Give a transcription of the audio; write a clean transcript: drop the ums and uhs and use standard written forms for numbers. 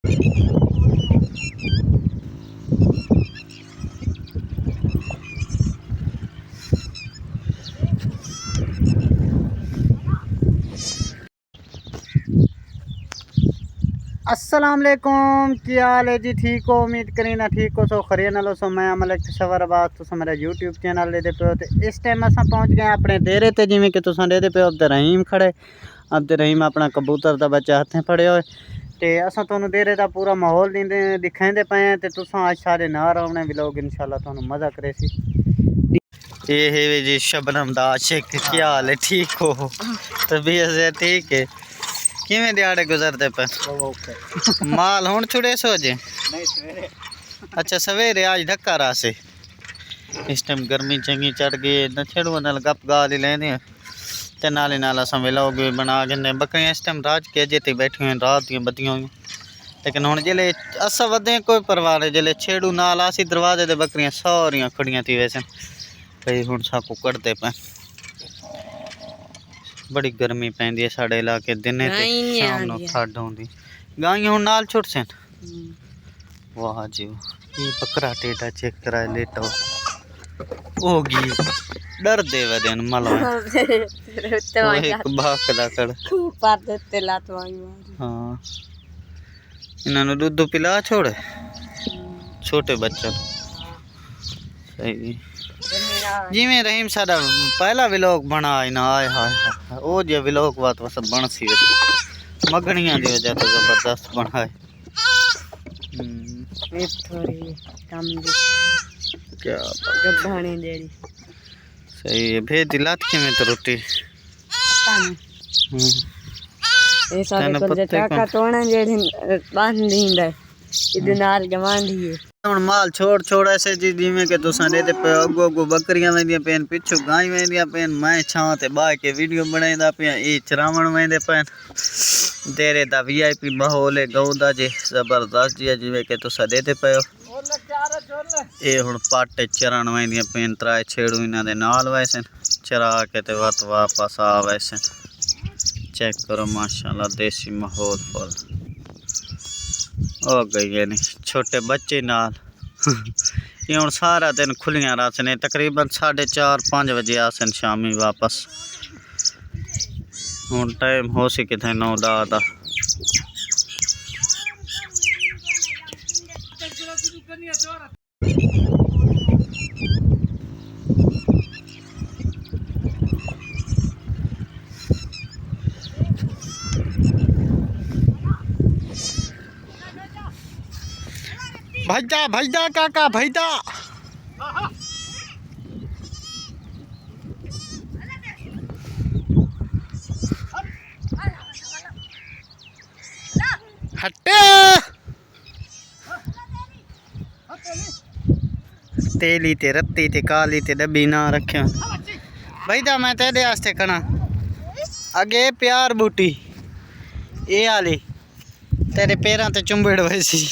अस्सलाम वालेकुम, क्या हाल है जी? ठीक हो? उम्मीद करी ना ठीक हो। सो खरी नालो सो मैं मलिक सवरबाद तुस मेरा यूट्यूब चैनल दे पे हो। तो इस टाइम अस पहुँच गए अपने डेरे ते, जिमें कि तुस दे पे अब्दुल रहीम खड़े। अब्दुल रहीम अपना कबूतर का बच्चा हथें फड़े हुए। तो अस तुहानू डेरे का पूरा माहौल दिखाते पे हैं। तो तुस अज सारे नाल रौने भी लोग इंशाल्लाह तुहानू मजा करे सी। ये है जी शबनम दा आशिक, क्या हाल है? ठीक हो? तबीयत ठीक है? किवें दिहाड़े गुजरते पे? माल हुण छुड़े सो जे? अच्छा सवेरे आज धक्का रहा से। इस टाइम गर्मी चंगी चढ़ गई न, छेड़ू नाल गप गाल ही लेने ते नाल असां व्लॉग भी बना के। बकरियां इस टाइम राज के अजे ते बैठी हुई रात दियां बदियां हुई। लेकिन हुण जिले अस वधे कोई परवाह नहीं, जिले छेड़ू नाल आसी दरवाजे ते बकरियां सारियां खड़ियां थी वैसे भई हुण साकू कढ़दे पे। बड़ी गर्मी पैंदी है साढ़े इलाके दिने ते शाम नूं ठंड होंदी। गाइयां हुण नाल छुट सन। वाह जी ये बकरा टेढ़ा चेक कराए लेटा होगी डर दे वदन मलवा तो एक भाग दा कर पर देते लात वांगी। हां इन्हां नु दूध पिला छोड़ छोटे बच्चों सही। जिमें रहीम साडा पहला व्लॉग बना ना, आए हाय ओ जे व्लॉग बात सब बन सी मगनियां दी वजह तो जबरदस्त बनाए। थोड़ी कम दी क्या गब्बाने देरी सही है। भेज दिलात के में तो रोटी ए सारे को जे टाका तोणे जेडी बांध दींदा इदे नाल गवांडी है। हुण माल छोड़ ऐसे जी जिमें के तुसां देते पे अगो अगो बकरियां वेंदियां पेन, पिछू गाय वेंदियां पेन, मैं छां ते बाह के वीडियो बनाईंदा पिया। ए चरावण वेंदे पेन। डेरे दा VIP माहौल है गऊ दा जे जबरदस्त जी, जिमें के तुसां देते पे हो। ए हुण पाटे चरण वेंदियां पेन, त्राए छेड़ू इन्हां दे नाल वैसन चरा के ते वापस आ वैसन। चेक करो माशाल्लाह देसी माहौल फुल हो गई है नहीं छोटे बच्चे नाल। ये हुण सारा दिन खुलियां रसन, तकरीबन 4:30-5 बजे आसन शामी वापस। हुण टाइम हो सी किथे 9-10 दा। भजदा काका भजदा हटे तेली ते रत्ती ते काली ते डब्बी ना रखिया भजदा। मैं तेरे वास्ते कना अगे प्यार बूटी ए आली तेरे पैरां ते चुंबड़ वैसी।